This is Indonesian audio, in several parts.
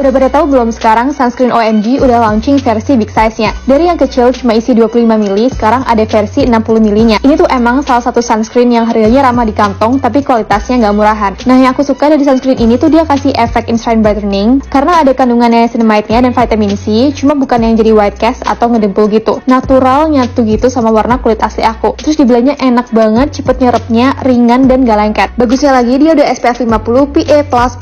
Udah pada tahu belum sekarang sunscreen OMG udah launching versi big size-nya. Dari yang kecil cuma isi 25 ml, sekarang ada versi 60 ml-nya. Ini tuh emang salah satu sunscreen yang harganya ramah di kantong, tapi kualitasnya nggak murahan. Nah, yang aku suka dari sunscreen ini tuh dia kasih efek instant brightening, karena ada kandungannya niacinamide-nya dan vitamin C, cuma bukan yang jadi white cast atau ngedempul gitu. Natural, nyatu gitu sama warna kulit asli aku. Terus dibelanya enak banget, cepet nyerepnya, ringan dan gak lengket. Bagusnya lagi dia udah SPF 50 PA++++.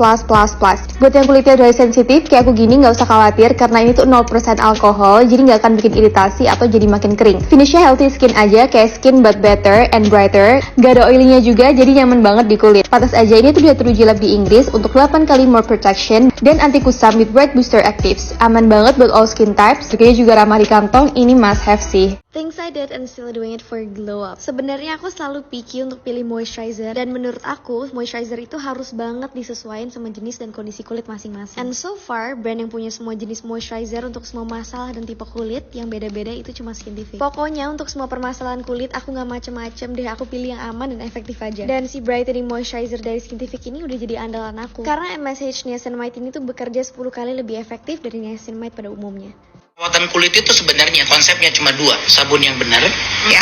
Buat yang kulitnya dry sensitif kayak aku gini nggak usah khawatir karena ini tuh 0% alkohol, jadi nggak akan bikin iritasi atau jadi makin kering. Finishnya healthy skin aja, kayak skin but better and brighter. Gak ada oilynya juga, jadi nyaman banget di kulit. Pantas aja ini tuh dia teruji lab di Inggris untuk 8 kali more protection dan anti kusam with bright booster actives. Aman banget buat all skin types, harganya juga ramah di kantong, ini must have sih. Things I did and still doing it for glow up. Sebenarnya aku selalu picky untuk pilih moisturizer, dan menurut aku moisturizer itu harus banget disesuaikan sama jenis dan kondisi kulit masing-masing. And so far, brand yang punya semua jenis moisturizer untuk semua masalah dan tipe kulit yang beda-beda itu cuma Skintific. Pokoknya untuk semua permasalahan kulit aku nggak macem-macem deh, aku pilih yang aman dan efektif aja. Dan si brightening moisturizer dari Skintific ini udah jadi andalan aku, karena MSH niacinamide ini tuh bekerja 10 kali lebih efektif dari niacinamide pada umumnya. Perawatan kulit itu sebenarnya konsepnya cuma dua, sabun yang benar, ya,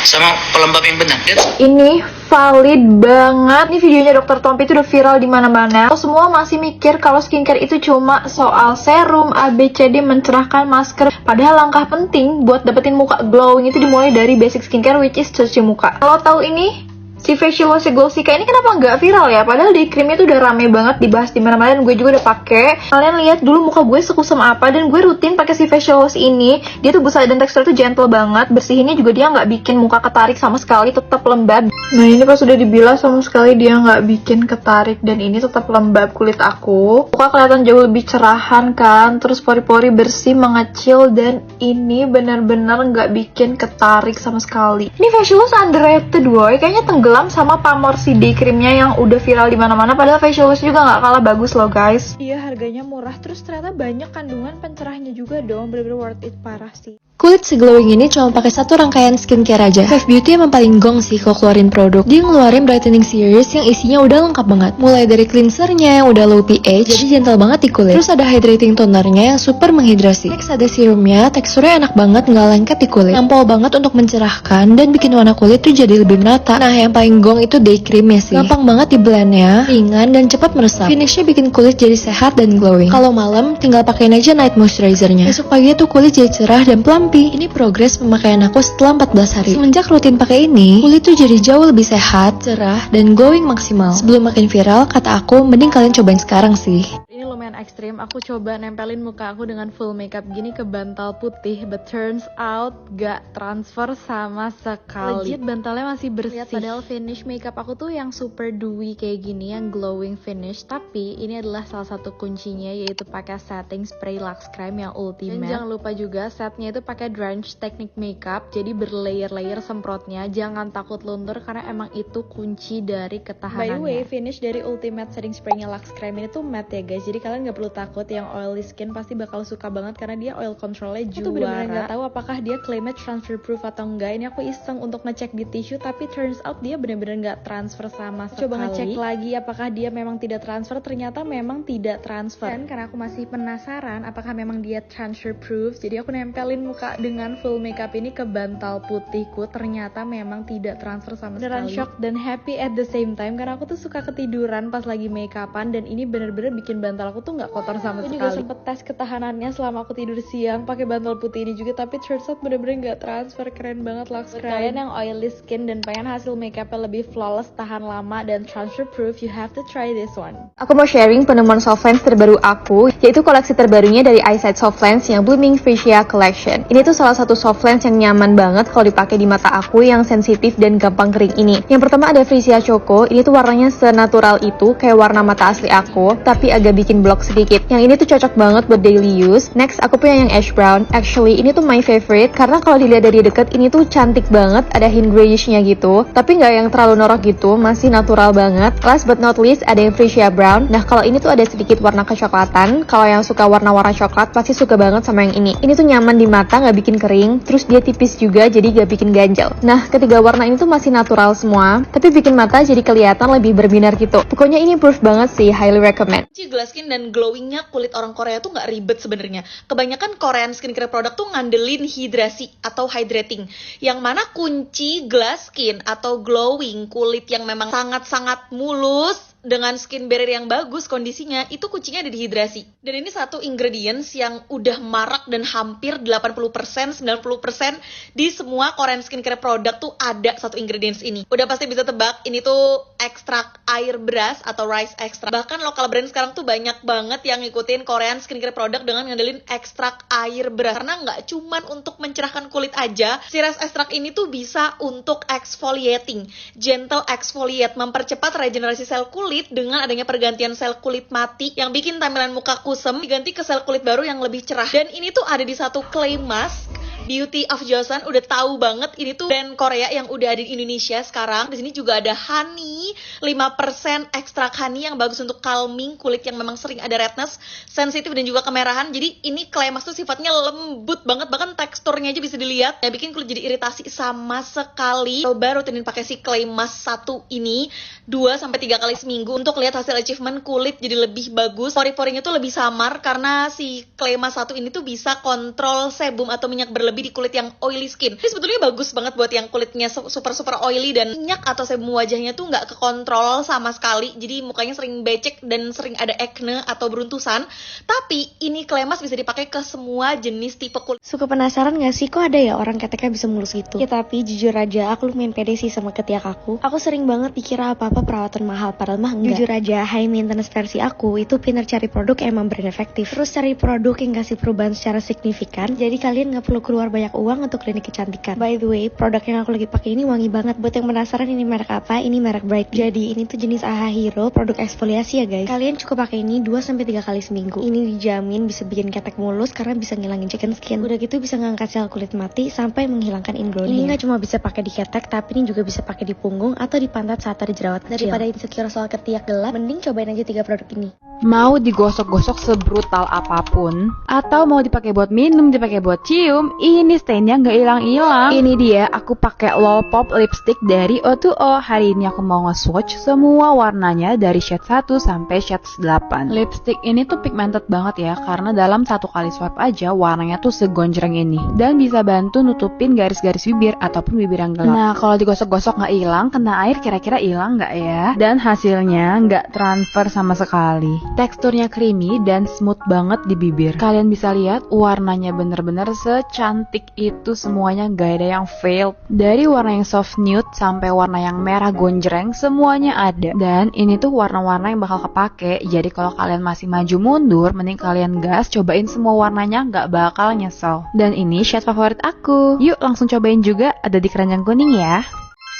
sama pelembab yang benar. Ini valid banget. Ini videonya Dr. Tompi itu udah viral di mana-mana. Semua masih mikir kalau skincare itu cuma soal serum, ABCD, mencerahkan, masker. Padahal langkah penting buat dapetin muka glowing itu dimulai dari basic skincare, which is cuci muka. Kalau tahu ini, si facial wash Glossika ini kenapa nggak viral ya? Padahal di krimnya tuh udah rame banget dibahas di mana-mana dan gue juga udah pakai. Kalian lihat dulu muka gue sekusam apa, dan gue rutin pakai si facial wash ini. Dia tuh besar dan tekstur tuh gentle banget. Bersihinnya juga dia nggak bikin muka ketarik sama sekali, tetap lembab. Nah ini pas udah dibilas sama sekali dia nggak bikin ketarik dan ini tetap lembab kulit aku. Muka kelihatan jauh lebih cerahan kan, terus pori-pori bersih mengecil dan ini benar-benar nggak bikin ketarik sama sekali. Ini facial wash underrated boy, kayaknya tenggelam sama pamor si day creamnya yang udah viral di mana-mana. Padahal facial wash juga nggak kalah bagus loh guys. Iya harganya murah, terus ternyata banyak kandungan pencerahnya juga dong, bener-bener worth it parah sih. Kulit seglowing ini cuma pakai satu rangkaian skincare aja. Fave Beauty emang paling gong sih kalau keluarin produk. Dia ngeluarin brightening series yang isinya udah lengkap banget. Mulai dari cleansernya yang udah low pH, jadi gentle banget di kulit. Terus ada hydrating tonernya yang super menghidrasi. Next ada serumnya, teksturnya enak banget, nggak lengket di kulit. Nampol banget untuk mencerahkan dan bikin warna kulit tuh jadi lebih merata. Nah yang paling gong itu day creamnya sih. Gampang banget di blendnya, ringan dan cepat meresap. Finishnya bikin kulit jadi sehat dan glowing. Kalau malam tinggal pakein aja night moisturizernya. Besok pagi tuh kulit jadi cerah dan plump. Ini progres pemakaian aku setelah 14 hari. Semenjak rutin pakai ini, kulit tuh jadi jauh lebih sehat, cerah, dan glowing maksimal. Sebelum makin viral, kata aku, mending kalian cobain sekarang sih. Ini lumayan ekstrim, aku coba nempelin muka aku dengan full makeup gini ke bantal putih, but turns out gak transfer sama sekali. Legit bantalnya masih bersih. Lihat, padahal finish makeup aku tuh yang super dewy kayak gini, yang glowing finish. Tapi ini adalah salah satu kuncinya, yaitu pakai setting spray Lux Crime yang ultimate. Dan jangan lupa juga setnya itu pakai drench technique makeup, jadi berlayer-layer semprotnya. Jangan takut luntur karena emang itu kunci dari ketahanannya. By the way, finish dari ultimate setting spraynya Lux Crime ini tuh matte ya guys. Jadi kalian gak perlu takut, yang oily skin pasti bakal suka banget karena dia oil controlnya juara. Aku bener-bener gak tahu apakah dia klaimnya transfer proof atau enggak. Ini aku iseng untuk ngecek di tisu, tapi turns out dia bener-bener gak transfer sama sekali. Coba ngecek lagi apakah dia memang tidak transfer, ternyata memang tidak transfer. Dan karena aku masih penasaran apakah memang dia transfer proof, jadi aku nempelin muka dengan full makeup ini ke bantal putihku. Ternyata memang tidak transfer sama sekali. Beneran shock dan happy at the same time, karena aku tuh suka ketiduran pas lagi makeupan, dan ini bener-bener bikin bantal aku tuh nggak kotor sama sekali. Aku juga sempet tes ketahanannya selama aku tidur siang pakai bantal putih ini juga, tapi turns out bener-bener nggak transfer. Keren banget Lux Crime. Kalian yang oily skin dan pengen hasil makeupnya lebih flawless, tahan lama, dan transfer proof, you have to try this one. Aku mau sharing penemuan soft lens terbaru aku, yaitu koleksi terbarunya dari Eyesight Soft Lens yang Blooming Freesia Collection. Ini tuh salah satu soft lens yang nyaman banget kalau dipakai di mata aku yang sensitif dan gampang kering ini. Yang pertama ada Freesia Choco, ini tuh warnanya senatural itu, kayak warna mata asli aku, tapi agak bikin blok sedikit. Yang ini tuh cocok banget buat daily use. Next, aku punya yang ash brown. Actually, ini tuh my favorite, karena kalau dilihat dari deket, ini tuh cantik banget, ada hint grayish-nya gitu, tapi nggak yang terlalu norak gitu, masih natural banget. Last but not least, ada yang Freesia brown. Nah, kalau ini tuh ada sedikit warna kecoklatan. Kalau yang suka warna-warna coklat, pasti suka banget sama yang ini. Ini tuh nyaman di mata, nggak bikin kering, terus dia tipis juga, jadi nggak bikin ganjel. Nah, ketiga warna ini tuh masih natural semua, tapi bikin mata jadi kelihatan lebih berbinar gitu. Pokoknya ini proof banget sih, highly recommend. Glass Skin dan dan glowingnya kulit orang Korea tuh nggak ribet sebenarnya. Kebanyakan Korean skincare produk tuh ngandelin hidrasi atau hydrating, yang mana kunci glass skin atau glowing kulit yang memang sangat-sangat mulus dengan skin barrier yang bagus kondisinya, itu kuncinya ada di hidrasi. Dan ini satu ingredients yang udah marak dan hampir 80%, 90% di semua Korean skincare produk tuh ada satu ingredients ini. Udah pasti bisa tebak, ini tuh ekstrak air beras atau rice extract. Bahkan lokal brand sekarang tuh banyak banget yang ngikutin Korean skincare produk dengan ngandelin ekstrak air beras. Karena nggak cuman untuk mencerahkan kulit aja, si rice extract ini tuh bisa untuk exfoliating, gentle exfoliate, mempercepat regenerasi sel kulit dengan adanya pergantian sel kulit mati yang bikin tampilan muka kusam diganti ke sel kulit baru yang lebih cerah. Dan ini tuh ada di satu clay mask Beauty of Joseon. Udah tahu banget ini tuh brand Korea yang udah ada di Indonesia sekarang. Di sini juga ada honey, 5% ekstrak honey yang bagus untuk calming kulit yang memang sering ada redness, sensitif dan juga kemerahan. Jadi ini clay mask tuh sifatnya lembut banget, bahkan teksturnya aja bisa dilihat ya, bikin kulit jadi iritasi sama sekali. Coba rutinin pakai si clay mask satu ini 2-3 kali seminggu untuk lihat hasil achievement kulit jadi lebih bagus. Pori-porinya tuh lebih samar karena si clay mask satu ini tuh bisa kontrol sebum atau minyak berlebih di kulit yang oily skin. Ini sebetulnya bagus banget buat yang kulitnya super oily dan minyak atau sebum wajahnya tuh nggak kekontrol sama sekali, jadi mukanya sering becek dan sering ada acne atau beruntusan. Tapi ini clay mask bisa dipakai ke semua jenis tipe kulit. Suka penasaran gak sih kok ada ya orang keteknya bisa mulus gitu? Ya tapi jujur aja aku lumayan pede sih sama ketiak aku. Aku sering banget dikira apa-apa perawatan mahal, padahal mah enggak. Jujur aja high maintenance versi aku itu pinter cari produk yang emang brand efektif. Terus cari produk yang kasih perubahan secara signifikan, jadi kalian gak perlu keluar banyak uang untuk klinik kecantikan. By the way, produk yang aku lagi pakai ini wangi banget. Buat yang penasaran ini merek apa, ini merek Bright. Jadi ini tuh jenis AHA Hero, produk eksfoliasi ya guys. Kalian cukup pakai ini 2-3 kali seminggu. Ini dijamin bisa bikin ketek mulus karena bisa ngilangin chicken skin. Udah gitu bisa ngangkat sel kulit mati sampai menghilangkan ingrown hair. Ini nggak cuma bisa pakai di ketek, tapi ini juga bisa pakai di punggung atau di pantat saat ada jerawat kecil. Daripada insecure soal ketiak gelap, mending cobain aja 3 produk ini. Mau digosok-gosok sebrutal apapun, atau mau dipakai buat minum, dipakai buat cium, ini stainnya nggak hilang-hilang. Ini dia, aku pakai Low Pop lipstick dari O2O. Hari ini aku mau nge-swatch semua warnanya dari shade 1 sampai shade 8. Lipstick ini tuh pigmented banget ya, karena dalam satu kali swipe aja warnanya tuh segonjreng ini, dan bisa bantu nutupin garis-garis bibir ataupun bibir yang gelap. Nah, kalau digosok-gosok nggak hilang, kena air kira-kira hilang nggak ya? Dan hasilnya nggak transfer sama sekali. Teksturnya creamy dan smooth banget di bibir. Kalian bisa lihat warnanya bener-bener secantik itu, semuanya gak ada yang failed. Dari warna yang soft nude sampai warna yang merah gonjreng, semuanya ada. Dan ini tuh warna-warna yang bakal kepake. Jadi kalau kalian masih maju mundur, mending kalian gas, cobain semua warnanya, gak bakal nyesel. Dan ini shade favorit aku. Yuk langsung cobain juga, ada di keranjang kuning ya.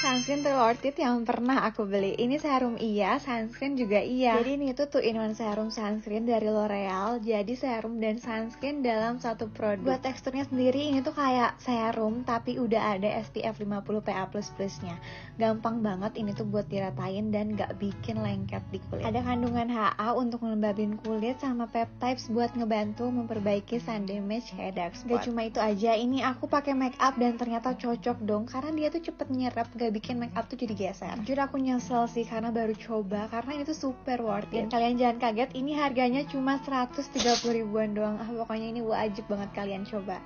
Sunscreen terworth it yang pernah aku beli. Ini serum iya, sunscreen juga iya. Jadi ini tuh 2-in-1 serum sunscreen dari L'Oreal. Jadi serum dan sunscreen dalam satu produk. Buat teksturnya sendiri ini tuh kayak serum tapi udah ada SPF 50 PA++ nya. Gampang banget ini tuh buat diratain dan gak bikin lengket di kulit. Ada kandungan HA untuk ngelembabin kulit sama peptides buat ngebantu memperbaiki sun damage kayak dark spot. Gak cuma itu aja, ini aku pakai make up dan ternyata cocok dong karena dia tuh cepet nyerap, gak bikin make up tuh jadi geser. Jujur aku nyesel sih karena baru coba, karena ini tuh super worth it. Dan kalian jangan kaget, ini harganya cuma 130 ribuan doang. Pokoknya ini wajib banget kalian coba.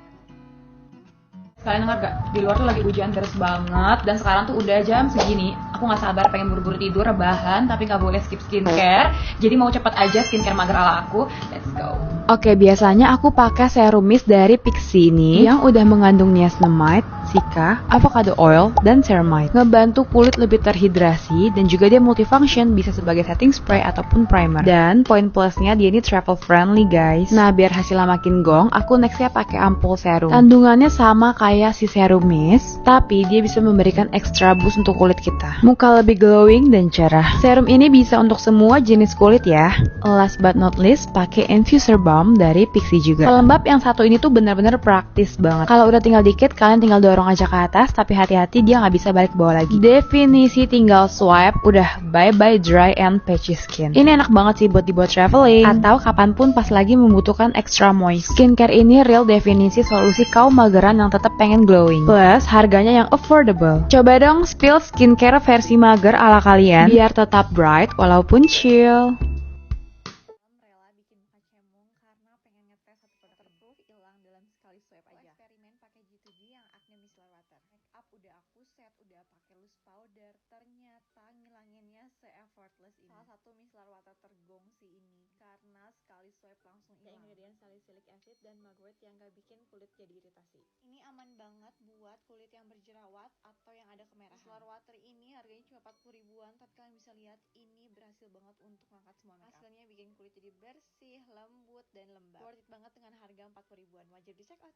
Kalian dengar gak? Di luar tuh lagi hujan deras banget, dan sekarang tuh udah jam segini. Aku gak sabar pengen buru-buru tidur, rebahan, tapi gak boleh skip skincare. Jadi mau cepet aja skincare mager ala aku. Let's go. Oke, biasanya aku pakai serum mist dari Pixi ini yang udah mengandung niacinamide, Cica, avocado oil, dan ceramide. Ngebantu kulit lebih terhidrasi, dan juga dia multifunction, bisa sebagai setting spray ataupun primer. Dan poin plusnya dia ini travel friendly guys. Nah, biar hasilnya makin gong, aku nextnya pakai ampul serum. Kandungannya sama kayak si serum mist, tapi dia bisa memberikan extra boost untuk kulit kita. Muka lebih glowing dan cerah. Serum ini bisa untuk semua jenis kulit ya. Last but not least, pakai infuser balm dari Pixi juga. Pelembab yang satu ini tuh benar-benar praktis banget. Kalau udah tinggal dikit, kalian tinggal dorong aja ke atas, tapi hati-hati dia nggak bisa balik ke bawah lagi. Definisi tinggal swipe, udah bye-bye dry and patchy skin. Ini enak banget sih buat dibuat traveling, atau kapanpun pas lagi membutuhkan extra moist. Skincare ini real definisi solusi kaum mageran yang tetap pengen glowing. Plus, harganya yang affordable. Coba dong spill skincare versi mager ala kalian, biar tetap bright walaupun chill. tes satu produk waterproof hilang dalam sekali swipe aja. Aku eksperimen pakai G2G yang Acne Micellar Water. Make up udah aku set, udah pakai loose powder, ternyata ngilanginnya se-effortless ini. Salah satu micellar water tergongsi ini karena sekali swipe langsung hilang. Ingredient salicylic acid dan mugwort yang gak bikin kulit jadi iritasi. Ini aman banget buat kulit yang berjerawat atau yang ada kemerahan. Micellar water ini harganya cuma 40 ribuan, tapi kalian bisa lihat ini berhasil banget untuk ngangkat semua makeup. Hasilnya bikin kulit jadi bersih, lembut, dan lembab. Worth it banget dengan harga 40 ribuan. Wajib di check out.